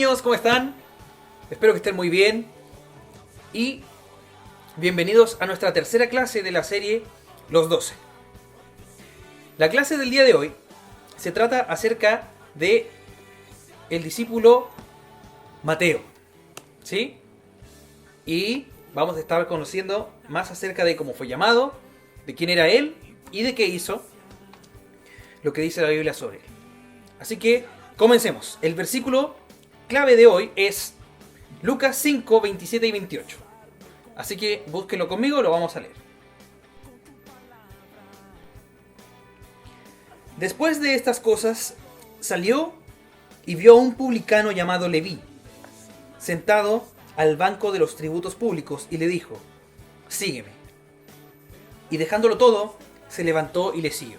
niños, ¿cómo están? Espero que estén muy bien. Y bienvenidos a nuestra tercera clase de la serie Los 12. La clase del día de hoy se trata acerca de el discípulo Mateo, ¿sí? Y vamos a estar conociendo más acerca de cómo fue llamado, de quién era él y de qué hizo, lo que dice la Biblia sobre él. Así que comencemos. El versículo clave de hoy es Lucas 5, 27 y 28. Así que búsquenlo conmigo, lo vamos a leer. Después de estas cosas, salió y vio a un publicano llamado Leví, sentado al banco de los tributos públicos, y le dijo: sígueme. Y dejándolo todo, se levantó y le siguió.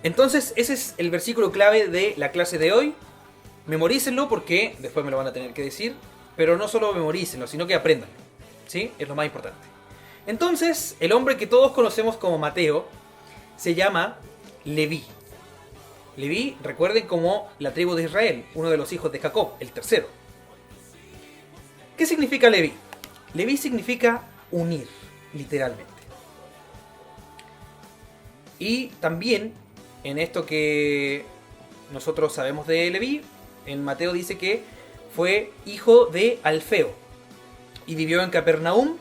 Entonces, ese es el versículo clave de la clase de hoy. Memorícenlo porque después me lo van a tener que decir. Pero no solo memorícenlo, sino que apréndanlo, ¿sí? Es lo más importante. Entonces, el hombre que todos conocemos como Mateo se llama Leví. Leví, recuerden, como la tribu de Israel, uno de los hijos de Jacob, el tercero. ¿Qué significa Leví? Leví significa unir, literalmente. Y también, en esto que nosotros sabemos de Leví, en Mateo dice que fue hijo de Alfeo y vivió en Capernaum,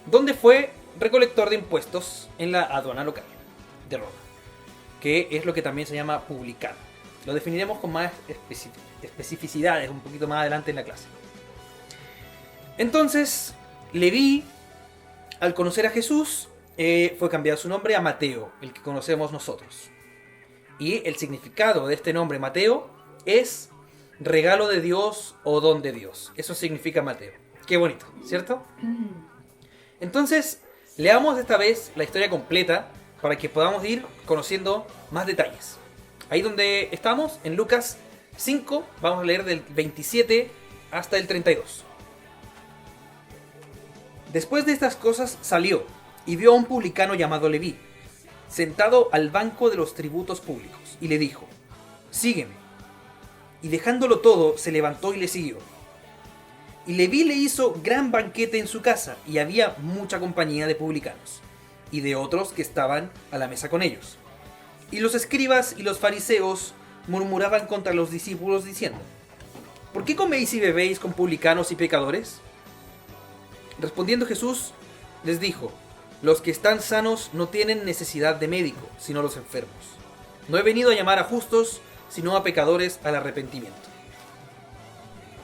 donde fue recolector de impuestos en la aduana local de Roma, que es lo que también se llama publicano. Lo definiremos con más especificidades un poquito más adelante en la clase. Entonces, Leví, al conocer a Jesús, fue cambiado su nombre a Mateo, el que conocemos nosotros. Y el significado de este nombre, Mateo, es regalo de Dios o don de Dios. Eso significa Mateo. Qué bonito, ¿cierto? Entonces, leamos esta vez la historia completa para que podamos ir conociendo más detalles. Ahí donde estamos, en Lucas 5, vamos a leer del 27 hasta el 32. Después de estas cosas salió y vio a un publicano llamado Leví, sentado al banco de los tributos públicos, y le dijo: sígueme. Y dejándolo todo, se levantó y le siguió. Y Leví le hizo gran banquete en su casa, y había mucha compañía de publicanos, y de otros que estaban a la mesa con ellos. Y los escribas y los fariseos murmuraban contra los discípulos diciendo: ¿por qué coméis y bebéis con publicanos y pecadores? Respondiendo Jesús, les dijo: los que están sanos no tienen necesidad de médico, sino los enfermos. No he venido a llamar a justos, sino a pecadores al arrepentimiento.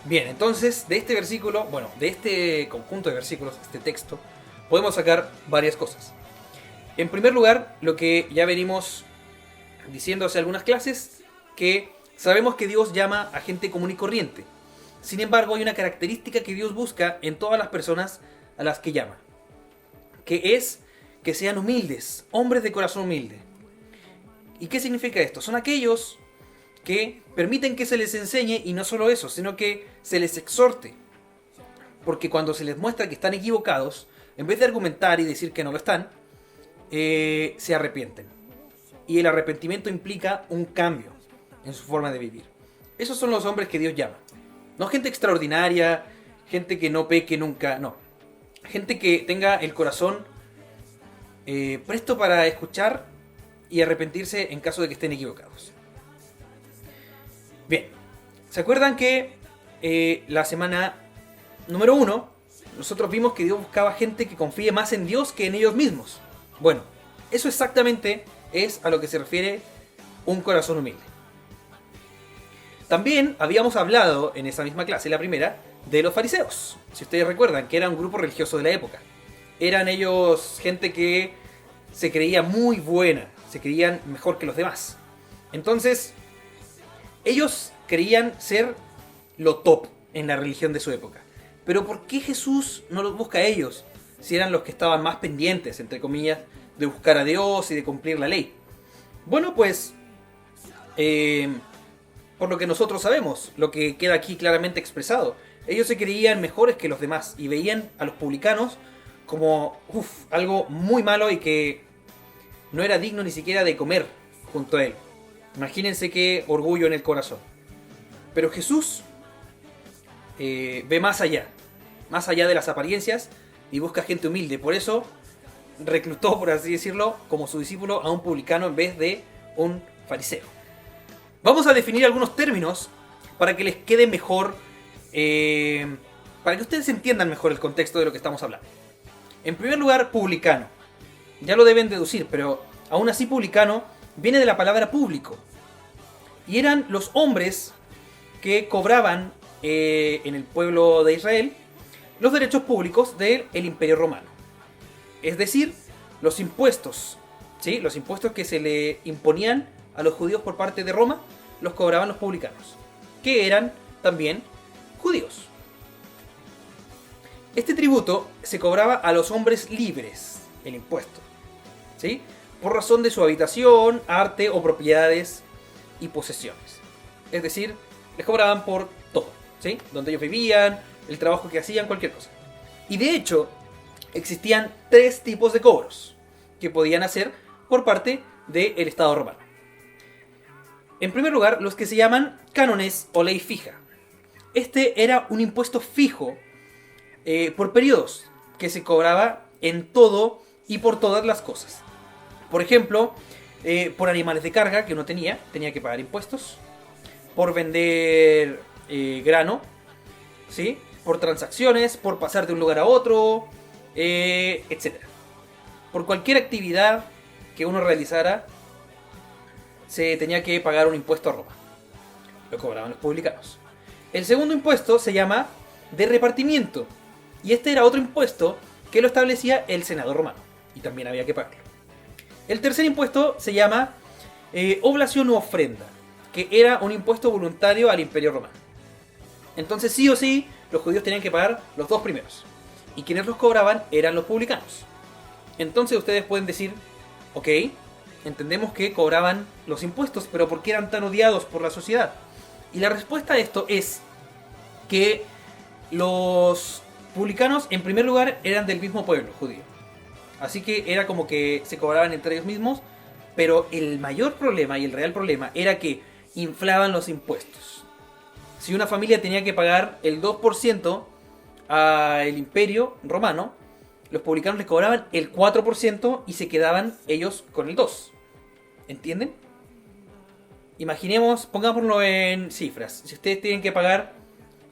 Bien, entonces de este versículo, de este conjunto de versículos, este texto, podemos sacar varias cosas. En primer lugar, lo que ya venimos diciendo hace algunas clases, que sabemos que Dios llama a gente común y corriente. Sin embargo, hay una característica que Dios busca en todas las personas a las que llama, que es que sean humildes, hombres de corazón humilde. ¿Y qué significa esto? Son aquellos que permiten que se les enseñe, y no solo eso, sino que se les exhorte. Porque cuando se les muestra que están equivocados, en vez de argumentar y decir que no lo están, se arrepienten. Y el arrepentimiento implica un cambio en su forma de vivir. Esos son los hombres que Dios llama. No gente extraordinaria, gente que no peque nunca, no. Gente que tenga el corazón presto para escuchar y arrepentirse en caso de que estén equivocados. Bien, ¿se acuerdan que la semana número 1 nosotros vimos que Dios buscaba gente que confíe más en Dios que en ellos mismos? Bueno, eso exactamente es a lo que se refiere un corazón humilde. También habíamos hablado en esa misma clase, la primera, de los fariseos. Si ustedes recuerdan, que era un grupo religioso de la época. Eran ellos gente que se creía muy buena, se creían mejor que los demás. Entonces, ellos creían ser lo top en la religión de su época. Pero ¿por qué Jesús no los busca a ellos? Si eran los que estaban más pendientes, entre comillas, de buscar a Dios y de cumplir la ley. Bueno, pues, por lo que nosotros sabemos, lo que queda aquí claramente expresado, ellos se creían mejores que los demás y veían a los publicanos como algo muy malo y que no era digno ni siquiera de comer junto a él. Imagínense qué orgullo en el corazón. Pero Jesús ve más allá de las apariencias y busca gente humilde. Por eso reclutó, por así decirlo, como su discípulo a un publicano en vez de un fariseo. Vamos a definir algunos términos para que les quede mejor, para que ustedes entiendan mejor el contexto de lo que estamos hablando. En primer lugar, publicano. Ya lo deben deducir, pero aún así publicano viene de la palabra público. Y eran los hombres que cobraban en el pueblo de Israel los derechos públicos del Imperio Romano. Es decir, los impuestos, ¿sí? Los impuestos que se le imponían a los judíos por parte de Roma, los cobraban los publicanos, que eran también judíos. Este tributo se cobraba a los hombres libres, el impuesto, ¿sí? Por razón de su habitación, arte o propiedades y posesiones. Es decir, les cobraban por todo, ¿sí? Donde ellos vivían, el trabajo que hacían, cualquier cosa. Y de hecho, existían 3 tipos de cobros que podían hacer por parte del Estado romano. En primer lugar, los que se llaman cánones o ley fija. Este era un impuesto fijo por periodos que se cobraba en todo y por todas las cosas. Por ejemplo, por animales de carga que uno tenía que pagar impuestos. Por vender grano, ¿sí? Por transacciones, por pasar de un lugar a otro, etc. Por cualquier actividad que uno realizara, se tenía que pagar un impuesto a Roma. Lo cobraban los publicanos. El segundo impuesto se llama de repartimiento. Y este era otro impuesto que lo establecía el senado romano. Y también había que pagarlo. El tercer impuesto se llama oblación u ofrenda, que era un impuesto voluntario al Imperio Romano. Entonces sí o sí, los judíos tenían que pagar los 2 primeros. Y quienes los cobraban eran los publicanos. Entonces ustedes pueden decir, ok, entendemos que cobraban los impuestos, pero ¿por qué eran tan odiados por la sociedad? Y la respuesta a esto es que los publicanos, en primer lugar, eran del mismo pueblo judío. Así que era como que se cobraban entre ellos mismos, pero el mayor problema y el real problema era que inflaban los impuestos. Si una familia tenía que pagar el 2% al Imperio Romano, los publicanos les cobraban el 4% y se quedaban ellos con el 2%. ¿Entienden? Imaginemos, pongámoslo en cifras. Si ustedes tienen que pagar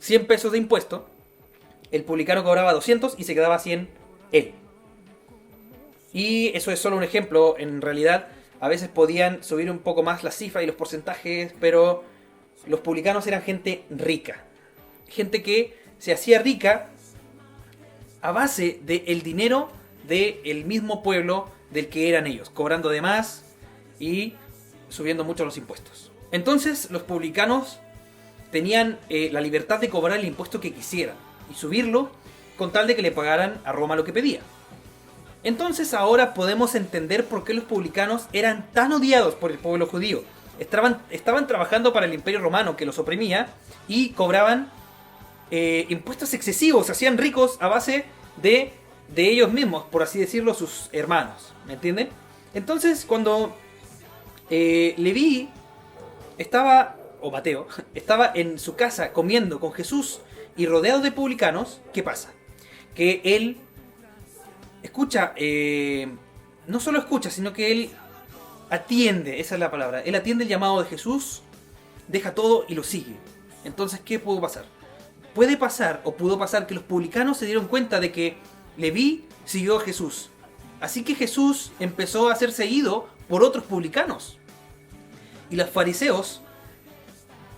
100 pesos de impuesto, el publicano cobraba 200 y se quedaba 100 él. Y eso es solo un ejemplo. En realidad, a veces podían subir un poco más las cifras y los porcentajes, pero los publicanos eran gente rica. Gente que se hacía rica a base del dinero del mismo pueblo del que eran ellos, cobrando de más y subiendo mucho los impuestos. Entonces, los publicanos tenían la libertad de cobrar el impuesto que quisieran y subirlo con tal de que le pagaran a Roma lo que pedía. Entonces ahora podemos entender por qué los publicanos eran tan odiados por el pueblo judío. Estaban trabajando para el Imperio Romano que los oprimía y cobraban impuestos excesivos, se hacían ricos a base de ellos mismos, por así decirlo, sus hermanos. ¿Me entienden? Entonces cuando Leví estaba, o Mateo, estaba en su casa comiendo con Jesús y rodeado de publicanos, ¿qué pasa? Que él escucha, no solo escucha, sino que él atiende, esa es la palabra, él atiende el llamado de Jesús, deja todo y lo sigue. Entonces, ¿qué pudo pasar? Puede pasar, o pudo pasar, que los publicanos se dieron cuenta de que Leví siguió a Jesús. Así que Jesús empezó a ser seguido por otros publicanos. Y los fariseos,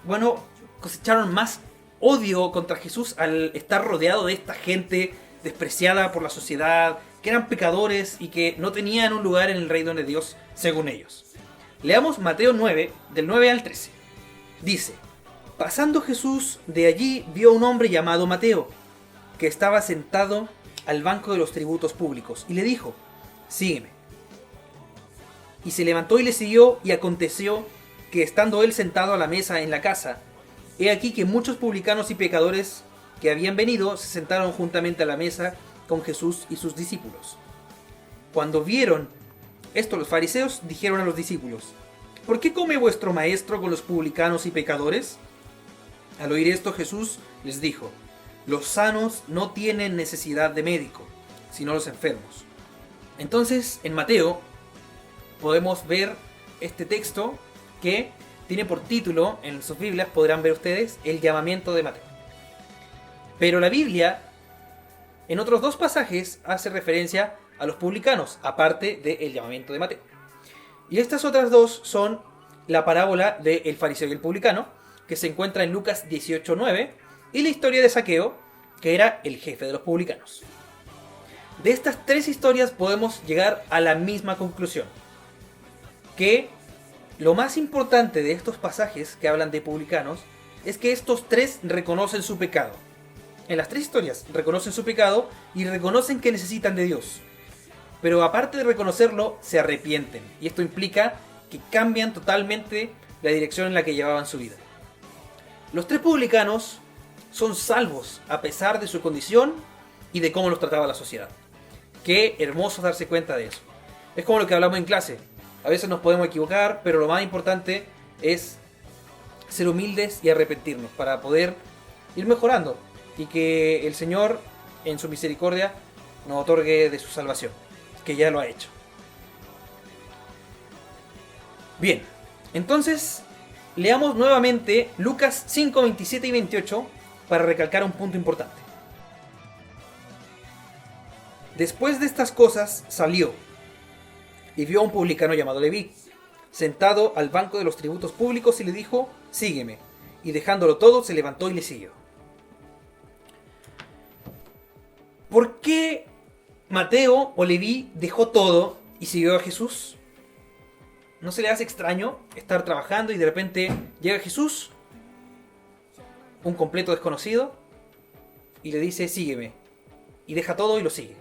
bueno, cosecharon más odio contra Jesús al estar rodeado de esta gente despreciada por la sociedad, que eran pecadores y que no tenían un lugar en el reino de Dios según ellos. Leamos Mateo 9, del 9 al 13. Dice: pasando Jesús de allí vio a un hombre llamado Mateo, que estaba sentado al banco de los tributos públicos, y le dijo: sígueme. Y se levantó y le siguió, y aconteció que estando él sentado a la mesa en la casa, he aquí que muchos publicanos y pecadores que habían venido se sentaron juntamente a la mesa con Jesús y sus discípulos. Cuando vieron esto, los fariseos dijeron a los discípulos: ¿por qué come vuestro maestro con los publicanos y pecadores? Al oír esto, Jesús les dijo: los sanos no tienen necesidad de médico, sino los enfermos. Entonces, en Mateo podemos ver este texto que tiene por título, en sus Biblias podrán ver ustedes, el llamamiento de Mateo. Pero la Biblia, en otros dos pasajes, hace referencia a los publicanos, aparte del llamamiento de Mateo. Y estas otras dos son la parábola del fariseo y el publicano, que se encuentra en Lucas 18:9, y la historia de Zaqueo, que era el jefe de los publicanos. De estas tres historias podemos llegar a la misma conclusión, que lo más importante de estos pasajes que hablan de publicanos es que estos tres reconocen su pecado. En las tres historias reconocen su pecado y reconocen que necesitan de Dios. Pero aparte de reconocerlo, se arrepienten. Y esto implica que cambian totalmente la dirección en la que llevaban su vida. Los tres publicanos son salvos a pesar de su condición y de cómo los trataba la sociedad. Qué hermoso darse cuenta de eso. Es como lo que hablamos en clase. A veces nos podemos equivocar, pero lo más importante es ser humildes y arrepentirnos para poder ir mejorando y que el Señor, en su misericordia, nos otorgue de su salvación, que ya lo ha hecho. Bien, entonces leamos nuevamente Lucas 5, 27 y 28 para recalcar un punto importante. Después de estas cosas salió y vio a un publicano llamado Leví, sentado al banco de los tributos públicos, y le dijo: sígueme. Y dejándolo todo, se levantó y le siguió. ¿Por qué Mateo o Leví dejó todo y siguió a Jesús? ¿No se le hace extraño estar trabajando y de repente llega Jesús, un completo desconocido, y le dice: sígueme? Y deja todo y lo sigue.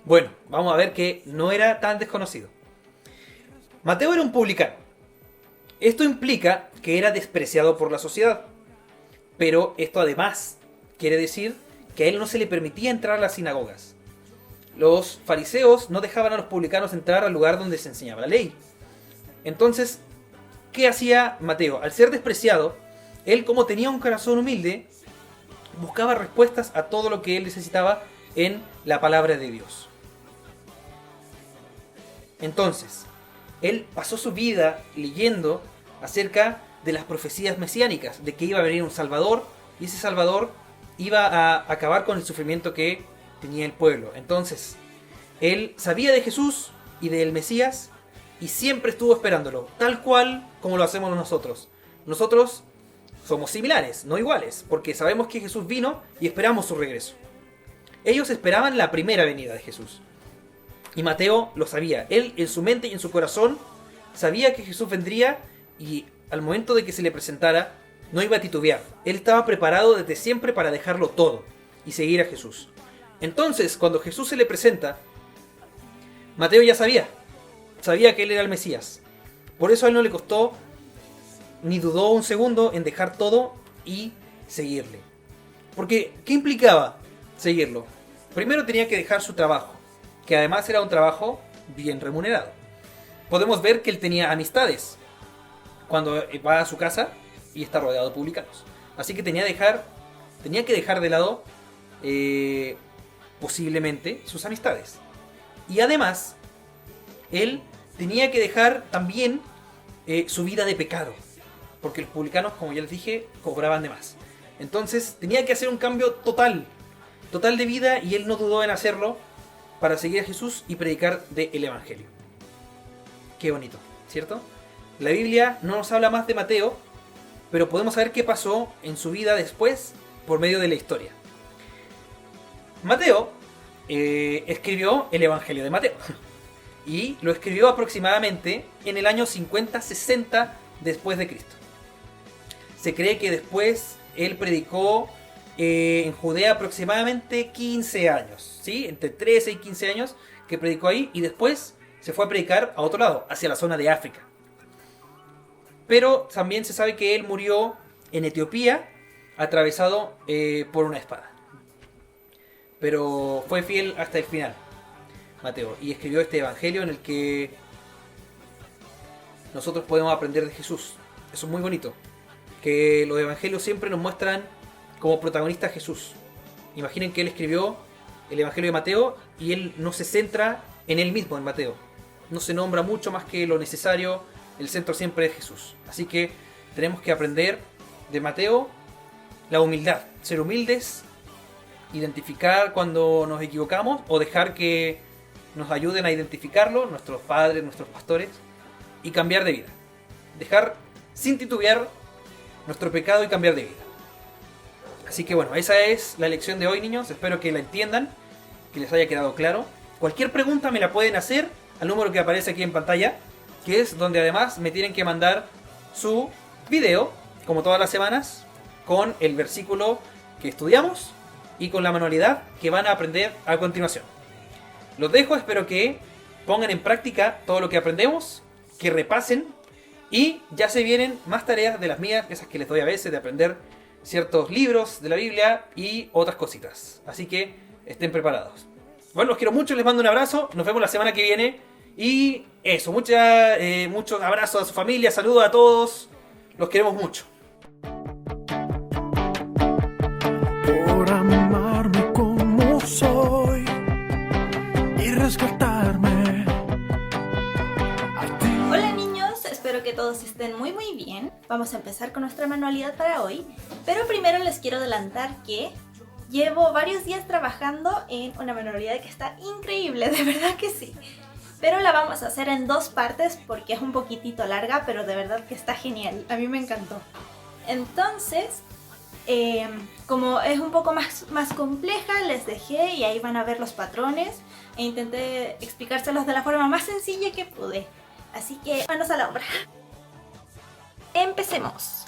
Bueno, vamos a ver que no era tan desconocido. Mateo era un publicano. Esto implica que era despreciado por la sociedad. Pero esto además quiere decir que a él no se le permitía entrar a las sinagogas. Los fariseos no dejaban a los publicanos entrar al lugar donde se enseñaba la ley. Entonces, ¿qué hacía Mateo? Al ser despreciado, él, como tenía un corazón humilde, buscaba respuestas a todo lo que él necesitaba en la palabra de Dios. Entonces, él pasó su vida leyendo acerca de las profecías mesiánicas, de que iba a venir un Salvador, y ese Salvador iba a acabar con el sufrimiento que tenía el pueblo. Entonces, él sabía de Jesús y del Mesías, y siempre estuvo esperándolo, tal cual como lo hacemos nosotros. Nosotros somos similares, no iguales, porque sabemos que Jesús vino y esperamos su regreso. Ellos esperaban la primera venida de Jesús. Y Mateo lo sabía. Él, en su mente y en su corazón, sabía que Jesús vendría, y al momento de que se le presentara, no iba a titubear. Él estaba preparado desde siempre para dejarlo todo y seguir a Jesús. Entonces, cuando Jesús se le presenta, Mateo ya sabía que él era el Mesías. Por eso a él no le costó ni dudó un segundo en dejar todo y seguirle. Porque, ¿qué implicaba seguirlo? Primero tenía que dejar su trabajo, que además era un trabajo bien remunerado. Podemos ver que él tenía amistades cuando va a su casa y está rodeado de publicanos. Así que tenía que dejar de lado posiblemente sus amistades. Y además, él tenía que dejar también su vida de pecado, porque los publicanos, como ya les dije, cobraban de más. Entonces tenía que hacer un cambio total de vida, y él no dudó en hacerlo para seguir a Jesús y predicar del Evangelio. Qué bonito, ¿cierto? La Biblia no nos habla más de Mateo, pero podemos saber qué pasó en su vida después por medio de la historia. Mateo escribió el Evangelio de Mateo, y lo escribió aproximadamente en el año 50-60 después de Cristo. Se cree que después él predicó en Judea aproximadamente 15 años, ¿sí? Entre 13 y 15 años que predicó ahí, y después se fue a predicar a otro lado, hacia la zona de África. Pero también se sabe que él murió en Etiopía, atravesado por una espada. Pero fue fiel hasta el final, Mateo, y escribió este evangelio en el que nosotros podemos aprender de Jesús. Eso es muy bonito, que los evangelios siempre nos muestran como protagonista a Jesús. Imaginen que él escribió el Evangelio de Mateo y él no se centra en él mismo, en Mateo. No se nombra mucho más que lo necesario, el centro siempre es Jesús. Así que tenemos que aprender de Mateo la humildad, ser humildes, identificar cuando nos equivocamos o dejar que nos ayuden a identificarlo, nuestros padres, nuestros pastores, y cambiar de vida. Dejar sin titubear nuestro pecado y cambiar de vida. Así que bueno, esa es la lección de hoy, niños. Espero que la entiendan, que les haya quedado claro. Cualquier pregunta me la pueden hacer al número que aparece aquí en pantalla, que es donde además me tienen que mandar su video, como todas las semanas, con el versículo que estudiamos y con la manualidad que van a aprender a continuación. Los dejo, espero que pongan en práctica todo lo que aprendemos, que repasen, y ya se vienen más tareas de las mías, esas que les doy a veces, de aprender ciertos libros de la Biblia y otras cositas. Así que estén preparados. Bueno, los quiero mucho, les mando un abrazo, nos vemos la semana que viene. Y eso, muchos abrazos a su familia, saludos a todos, los queremos mucho. Por amarme como soy y rescatarme a ti. Hola niños, espero que todos estén muy bien. Vamos a empezar con nuestra manualidad para hoy, pero primero les quiero adelantar que llevo varios días trabajando en una manualidad que está increíble, de verdad que sí. Pero la vamos a hacer en dos partes porque es un poquitito larga, pero de verdad que está genial, a mí me encantó. Entonces, como es un poco más compleja, les dejé y ahí van a ver los patrones e intenté explicárselos de la forma más sencilla que pude. Así que manos a la obra. Empecemos.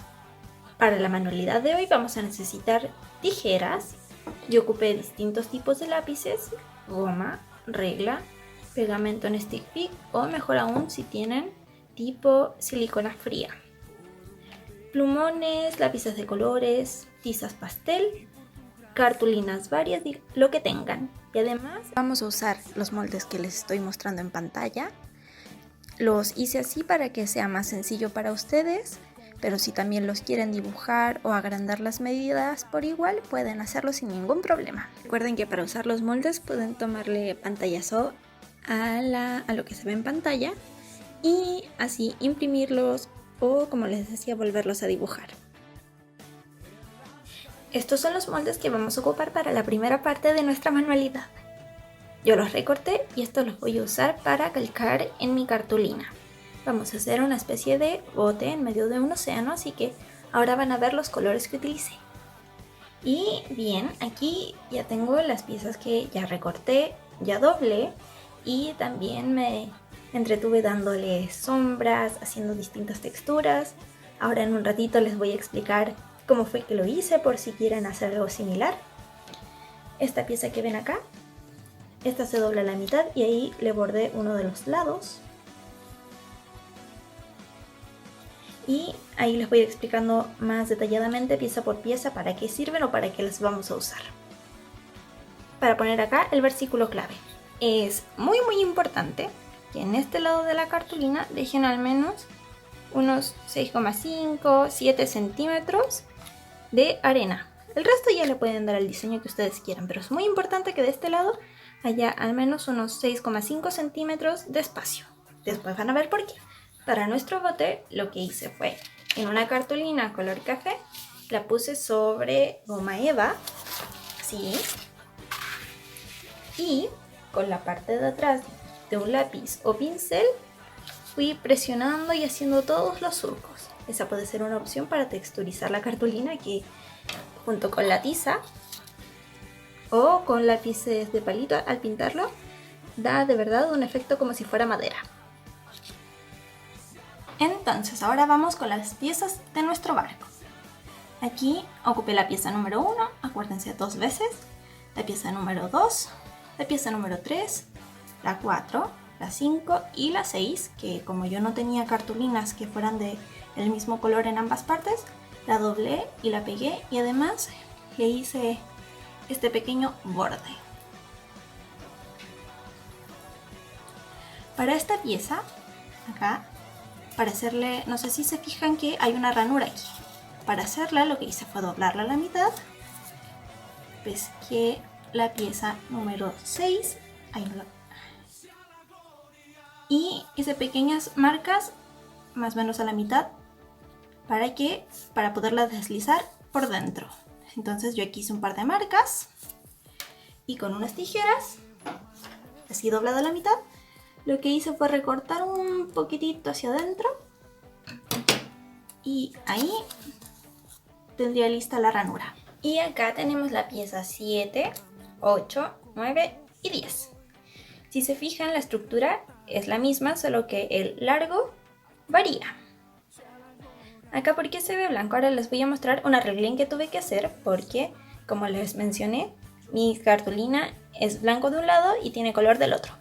Para la manualidad de hoy vamos a necesitar tijeras. Yo ocupé distintos tipos de lápices, goma, regla, pegamento en stick pick o mejor aún si tienen tipo silicona fría. Plumones, lápices de colores, tizas pastel, cartulinas varias, lo que tengan. Y además vamos a usar los moldes que les estoy mostrando en pantalla. Los hice así para que sea más sencillo para ustedes, pero si también los quieren dibujar o agrandar las medidas por igual, pueden hacerlo sin ningún problema. Recuerden que para usar los moldes pueden tomarle pantallazo a lo que se ve en pantalla y así imprimirlos o, como les decía, volverlos a dibujar. Estos son los moldes que vamos a ocupar para la primera parte de nuestra manualidad. Yo los recorté y estos los voy a usar para calcar en mi cartulina. Vamos a hacer una especie de bote en medio de un océano, así que ahora van a ver los colores que utilicé. Y bien, aquí ya tengo las piezas que ya recorté, ya doblé y también me entretuve dándole sombras, haciendo distintas texturas. Ahora en un ratito les voy a explicar cómo fue que lo hice por si quieren hacer algo similar. Esta pieza que ven acá, esta se dobla a la mitad y ahí le bordé uno de los lados. Y ahí les voy explicando más detalladamente pieza por pieza para qué sirven o para qué las vamos a usar. Para poner acá el versículo clave. Es muy importante que en este lado de la cartulina dejen al menos unos 6,5, 7 centímetros de arena. El resto ya le pueden dar el diseño que ustedes quieran, pero es muy importante que de este lado haya al menos unos 6,5 centímetros de espacio. Después van a ver por qué. Para nuestro bote lo que hice fue, en una cartulina color café, la puse sobre goma eva, así, y con la parte de atrás de un lápiz o pincel fui presionando y haciendo todos los surcos. Esa puede ser una opción para texturizar la cartulina, que junto con la tiza o con lápices de palito al pintarlo da de verdad un efecto como si fuera madera. Entonces ahora vamos con las piezas de nuestro barco. Aquí ocupé la pieza número 1, acuérdense 2 veces, la pieza número 2, la pieza número 3, la 4, la 5 y la 6, que como yo no tenía cartulinas que fueran del mismo color en ambas partes, la doblé y la pegué y además le hice este pequeño borde. Para esta pieza, acá, para hacerle, no sé si se fijan que hay una ranura aquí. para hacerla lo que hice fue doblarla a la mitad. Pesqué la pieza número 6. Ahí no y hice pequeñas marcas más o menos a la mitad para poderla deslizar por dentro. Entonces yo aquí hice un par de marcas y con unas tijeras, así doblado a la mitad, lo que hice fue recortar un poquitito hacia adentro y ahí tendría lista la ranura. Y acá tenemos la pieza 7, 8, 9 y 10. Si se fijan, la estructura es la misma, solo que el largo varía. Acá, ¿por qué se ve blanco? Ahora les voy a mostrar un arreglín que tuve que hacer porque, como les mencioné, mi cartulina es blanco de un lado y tiene color del otro.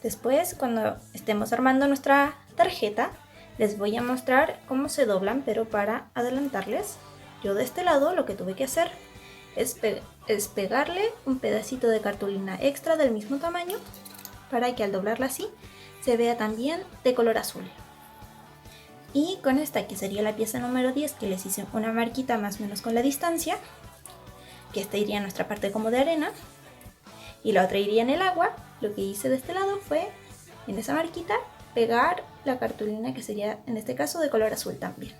Después, cuando estemos armando nuestra tarjeta, les voy a mostrar cómo se doblan, pero para adelantarles, yo de este lado lo que tuve que hacer es pegarle un pedacito de cartulina extra del mismo tamaño para que al doblarla así se vea también de color azul. Y con esta, que sería la pieza número 10, que les hice una marquita más o menos con la distancia, que esta iría en nuestra parte como de arena y la otra iría en el agua, lo que hice de este lado fue en esa marquita pegar la cartulina, que sería en este caso de color azul también,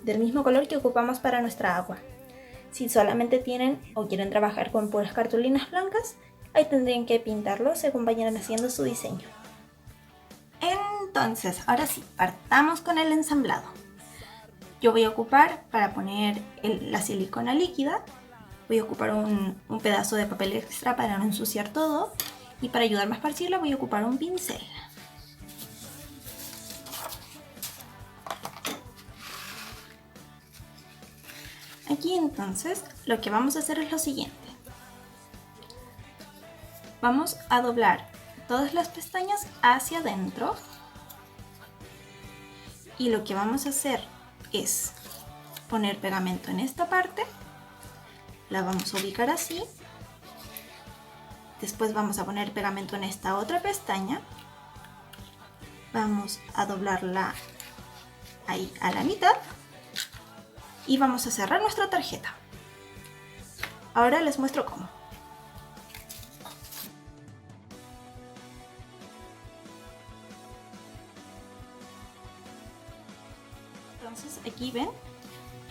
del mismo color que ocupamos para nuestra agua. Si solamente tienen o quieren trabajar con puras cartulinas blancas, ahí tendrían que pintarlo según vayan haciendo su diseño. Entonces, ahora sí, partamos con el ensamblado. Yo voy a ocupar, para poner la silicona líquida, voy a ocupar un pedazo de papel extra para no ensuciar todo. Y para ayudarme a esparcirla voy a ocupar un pincel. Aquí entonces lo que vamos a hacer es lo siguiente. Vamos a doblar todas las pestañas hacia adentro y lo que vamos a hacer es poner pegamento en esta parte, la vamos a ubicar así, después vamos a poner pegamento en esta otra pestaña, vamos a doblarla ahí a la mitad y vamos a cerrar nuestra tarjeta. Ahora les muestro cómo. Entonces aquí ven,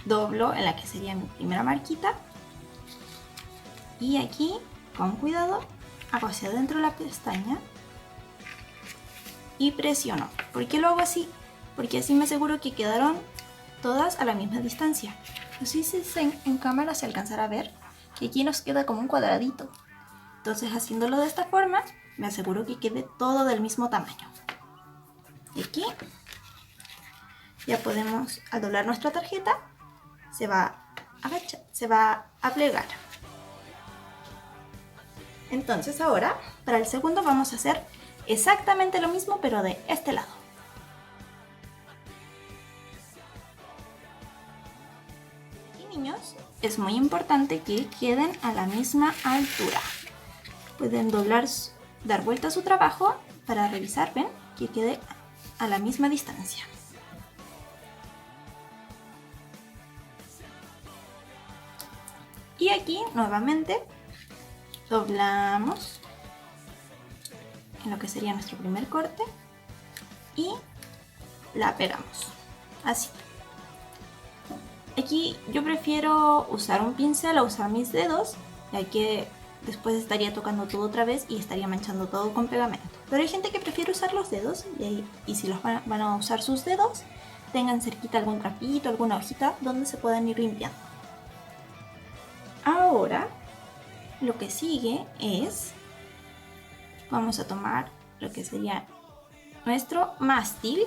doblo en la que sería mi primera marquita y aquí con cuidado hago hacia adentro la pestaña y presiono. ¿Por qué lo hago así? Porque así me aseguro que quedaron todas a la misma distancia. No sé si en cámara se alcanzará a ver que aquí nos queda como un cuadradito. Entonces, haciéndolo de esta forma me aseguro que quede todo del mismo tamaño. Y aquí ya podemos, al doblar nuestra tarjeta, se va a plegar. Entonces ahora, para el segundo vamos a hacer exactamente lo mismo, pero de este lado. Y niños, es muy importante que queden a la misma altura. Pueden dar vuelta a su trabajo para revisar, ven, que quede a la misma distancia. Y aquí nuevamente doblamos en lo que sería nuestro primer corte y la pegamos así. Aquí yo prefiero usar un pincel a usar mis dedos, ya que después estaría tocando todo otra vez y estaría manchando todo con pegamento. Pero hay gente que prefiere usar los dedos y si los van a usar sus dedos, tengan cerquita algún trapito, alguna hojita donde se puedan ir limpiando. Ahora lo que sigue es, vamos a tomar lo que sería nuestro mástil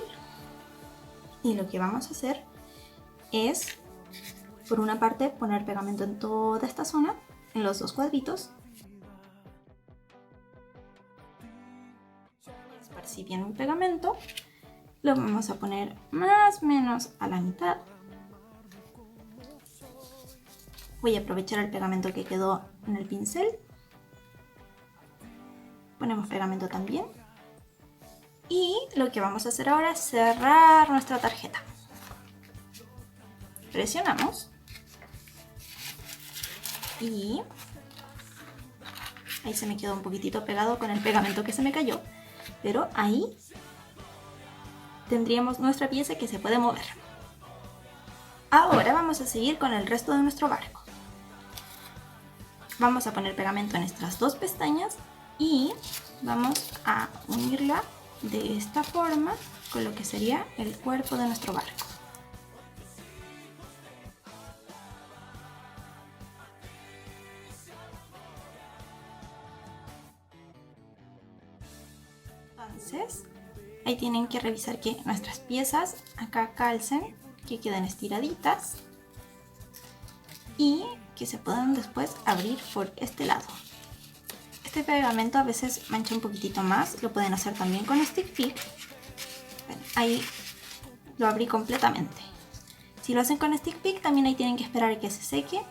y lo que vamos a hacer es, por una parte, poner pegamento en toda esta zona, en los dos cuadritos. Esparcí bien mi pegamento, lo vamos a poner más o menos a la mitad. Voy a aprovechar el pegamento que quedó en el pincel. Ponemos pegamento también. Y lo que vamos a hacer ahora es cerrar nuestra tarjeta. presionamos y ahí se me quedó un poquitito pegado con el pegamento que se me cayó, pero ahí tendríamos nuestra pieza que se puede mover. Ahora vamos a seguir con el resto de nuestro barco. Vamos a poner pegamento en estas dos pestañas y vamos a unirla de esta forma con lo que sería el cuerpo de nuestro barco. Entonces, ahí tienen que revisar que nuestras piezas acá calcen, que queden estiraditas y que se puedan después abrir por este lado. Este pegamento a veces mancha un poquitito más, lo pueden hacer también con stick pig. Bueno, ahí lo abrí completamente. Si lo hacen con stick pig también ahí tienen que esperar a que se seque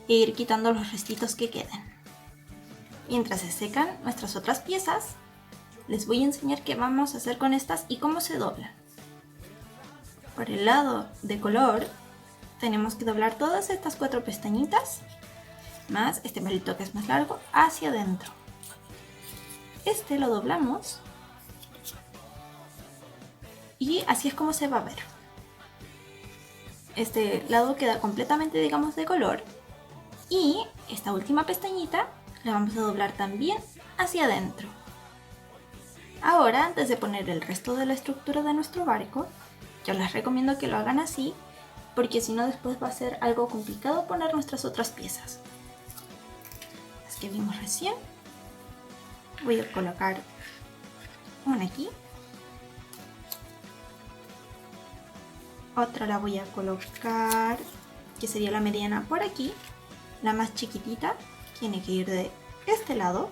e ir quitando los restitos que queden. Mientras se secan nuestras otras piezas, les voy a enseñar qué vamos a hacer con estas y cómo se doblan. Por el lado de color tenemos que doblar todas estas 4 pestañitas más este palito que es más largo hacia adentro. Este lo doblamos y así es como se va a ver. Este lado queda completamente, digamos, de color y esta última pestañita la vamos a doblar también hacia adentro. Ahora, antes de poner el resto de la estructura de nuestro barco, yo les recomiendo que lo hagan así, porque si no después va a ser algo complicado poner nuestras otras piezas. Las que vimos recién. Voy a colocar una aquí. Otra la voy a colocar, que sería la mediana, por aquí. La más chiquitita tiene que ir de este lado.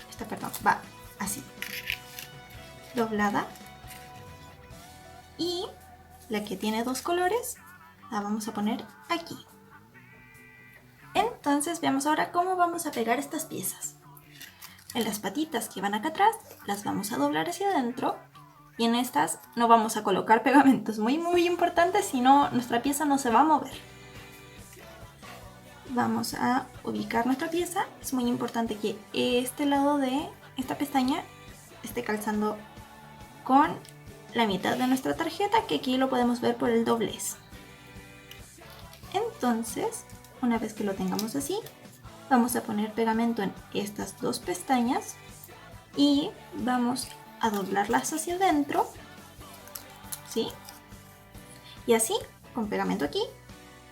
Esta, perdón, va así, doblada. Y la que tiene 2 colores la vamos a poner aquí. Entonces veamos ahora cómo vamos a pegar estas piezas. En las patitas que van acá atrás las vamos a doblar hacia adentro y en estas no vamos a colocar pegamento. Es muy importante, si no nuestra pieza no se va a mover. Vamos a ubicar nuestra pieza. Es muy importante que este lado de esta pestaña esté calzando con la mitad de nuestra tarjeta, que aquí lo podemos ver por el doblez. Entonces, una vez que lo tengamos así, vamos a poner pegamento en estas 2 pestañas y vamos a doblarlas hacia adentro, ¿sí? Y así, con pegamento aquí,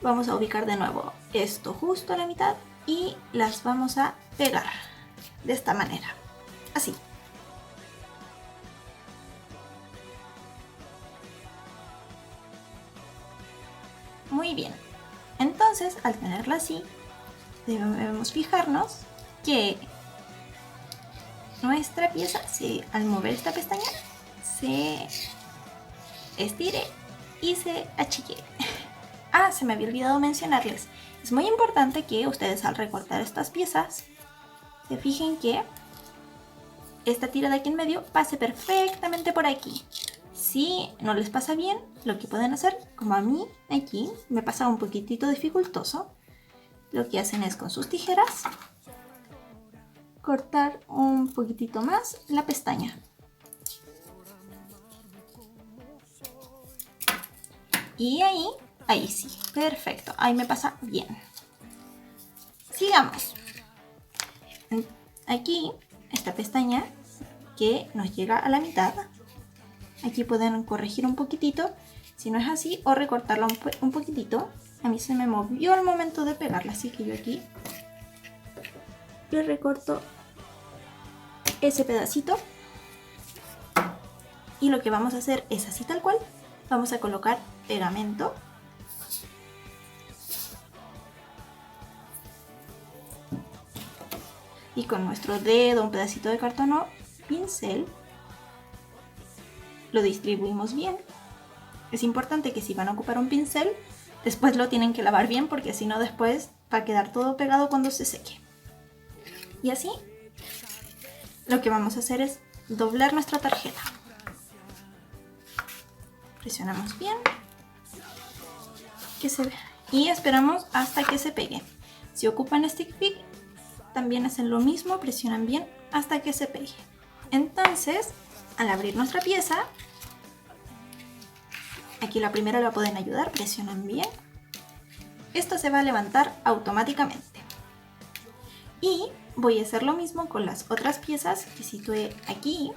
vamos a ubicar de nuevo esto justo a la mitad y las vamos a pegar de esta manera, así. Muy bien, entonces al tenerla así, debemos fijarnos que nuestra pieza, al mover esta pestaña, se estire y se achique. Ah, se me había olvidado mencionarles, es muy importante que ustedes al recortar estas piezas se fijen que esta tira de aquí en medio pase perfectamente por aquí. Si no les pasa bien, lo que pueden hacer, como a mí aquí me pasa un poquitito dificultoso, lo que hacen es con sus tijeras cortar un poquitito más la pestaña. Y ahí sí, perfecto, ahí me pasa bien. Sigamos. Aquí, esta pestaña que nos llega a la mitad, aquí pueden corregir un poquitito, si no es así, o recortarla un poquitito. A mí se me movió al momento de pegarla, así que yo aquí le recorto ese pedacito. Y lo que vamos a hacer es así tal cual, vamos a colocar pegamento. Y con nuestro dedo, un pedacito de cartón o pincel, lo distribuimos bien. Es importante que si van a ocupar un pincel, después lo tienen que lavar bien, porque si no después va a quedar todo pegado cuando se seque. Y así, lo que vamos a hacer es doblar nuestra tarjeta. Presionamos bien. y esperamos hasta que se pegue. Si ocupan stick pick, también hacen lo mismo, presionan bien hasta que se pegue. Entonces, al abrir nuestra pieza, aquí la primera la pueden ayudar, presionan bien. Esto se va a levantar automáticamente. Y voy a hacer lo mismo con las otras piezas que situé aquí,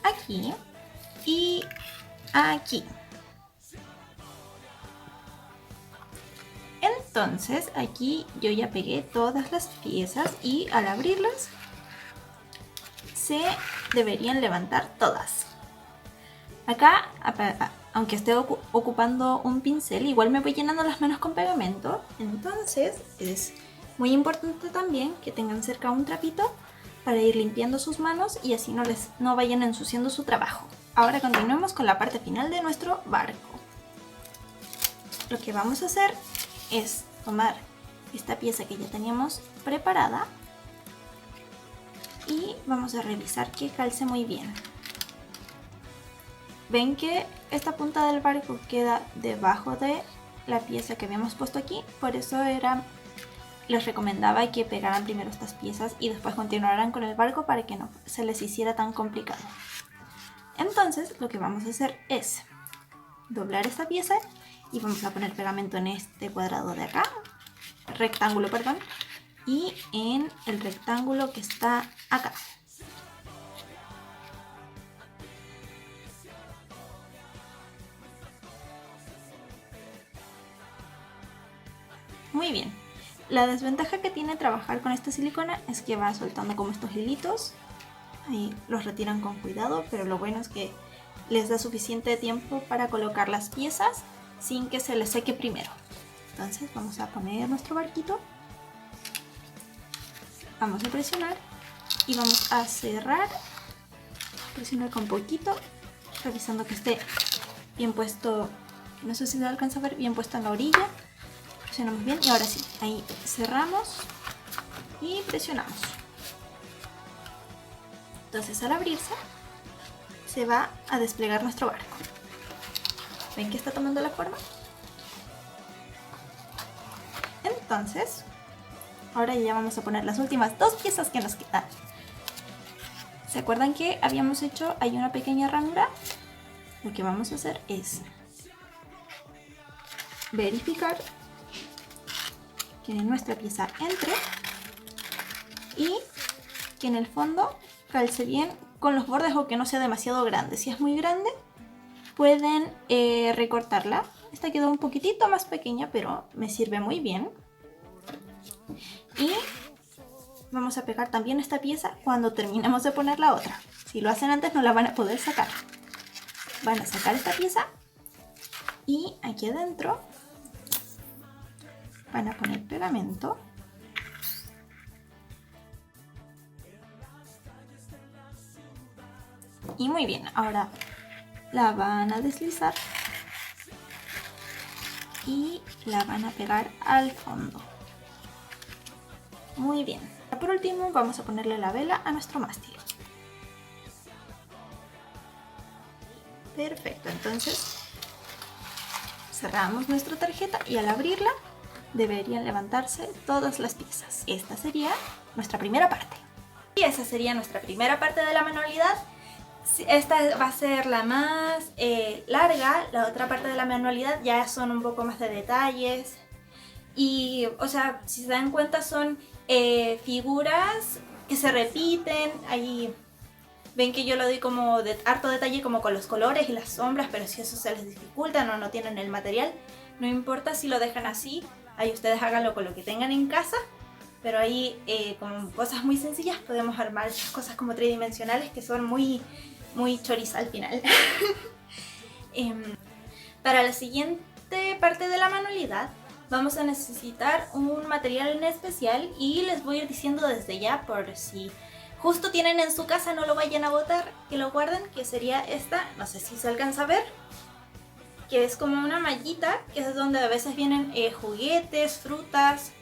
aquí y aquí. Entonces aquí yo ya pegué todas las piezas y al abrirlas se deberían levantar todas. Acá, aunque esté ocupando un pincel, igual me voy llenando las manos con pegamento. Entonces es muy importante también que tengan cerca un trapito para ir limpiando sus manos y así no vayan ensuciando su trabajo. Ahora continuemos con la parte final de nuestro barco. Lo que vamos a hacer es tomar esta pieza que ya teníamos preparada y vamos a revisar que calce muy bien. Ven que esta punta del barco queda debajo de la pieza que habíamos puesto aquí, por eso les recomendaba que pegaran primero estas piezas y después continuaran con el barco para que no se les hiciera tan complicado. Entonces lo que vamos a hacer es doblar esta pieza y vamos a poner pegamento en este cuadrado de acá, rectángulo, perdón, y en el rectángulo que está acá. Muy bien. La desventaja que tiene trabajar con esta silicona es que va soltando como estos hilitos. Ahí los retiran con cuidado, pero lo bueno es que les da suficiente tiempo para colocar las piezas sin que se les seque primero. Entonces vamos a poner nuestro barquito. Vamos a presionar y vamos a cerrar. Presionar con poquito, revisando que esté bien puesto. No sé si lo alcanza a ver, bien puesto en la orilla. Presionamos bien y ahora sí, ahí cerramos y presionamos. Entonces al abrirse se va a desplegar nuestro barco. ¿Ven que está tomando la forma? Entonces, ahora ya vamos a poner las últimas dos piezas que nos quedan. ¿Se acuerdan que habíamos hecho ahí una pequeña ranura? Lo que vamos a hacer es verificar que nuestra pieza entre y que en el fondo calce bien con los bordes o que no sea demasiado grande. Si es muy grande pueden recortarla. Esta quedó un poquitito más pequeña, pero me sirve muy bien. Y vamos a pegar también esta pieza cuando terminemos de poner la otra. Si lo hacen antes no la van a poder sacar. Van a sacar esta pieza y aquí adentro van a poner pegamento. Y muy bien, ahora la van a deslizar y la van a pegar al fondo. Muy bien. Por último vamos a ponerle la vela a nuestro mástil. Perfecto, entonces cerramos nuestra tarjeta y al abrirla deberían levantarse todas las piezas. Esta sería nuestra primera parte. Y esa sería nuestra primera parte de la manualidad. Esta va a ser la más larga. La otra parte de la manualidad ya son un poco más de detalles. Y, o sea, si se dan cuenta son figuras que se repiten. Ahí ven que yo lo doy como de harto detalle como con los colores y las sombras, pero si eso se les dificulta o no tienen el material, no importa si lo dejan así. Ahí ustedes háganlo con lo que tengan en casa, pero ahí con cosas muy sencillas podemos armar esas cosas como tridimensionales que son muy choriza al final. Para la siguiente parte de la manualidad vamos a necesitar un material en especial y les voy a ir diciendo desde ya por si justo tienen en su casa, no lo vayan a botar, que lo guarden, que sería esta, no sé si se alcanza a ver, que es como una mallita, que es donde a veces vienen juguetes, frutas.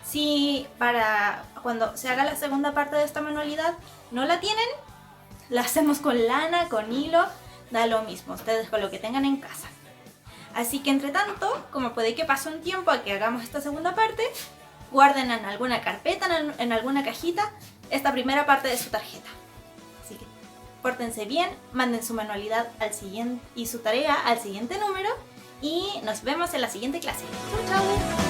Si para cuando se haga la segunda parte de esta manualidad no la tienen, la hacemos con lana, con hilo, da lo mismo, ustedes con lo que tengan en casa. Así que entre tanto, como puede que pase un tiempo a que hagamos esta segunda parte, guarden en alguna carpeta, en alguna cajita, esta primera parte de su tarjeta. Así que pórtense bien, manden su manualidad y su tarea al siguiente número y nos vemos en la siguiente clase. ¡Chau, chau!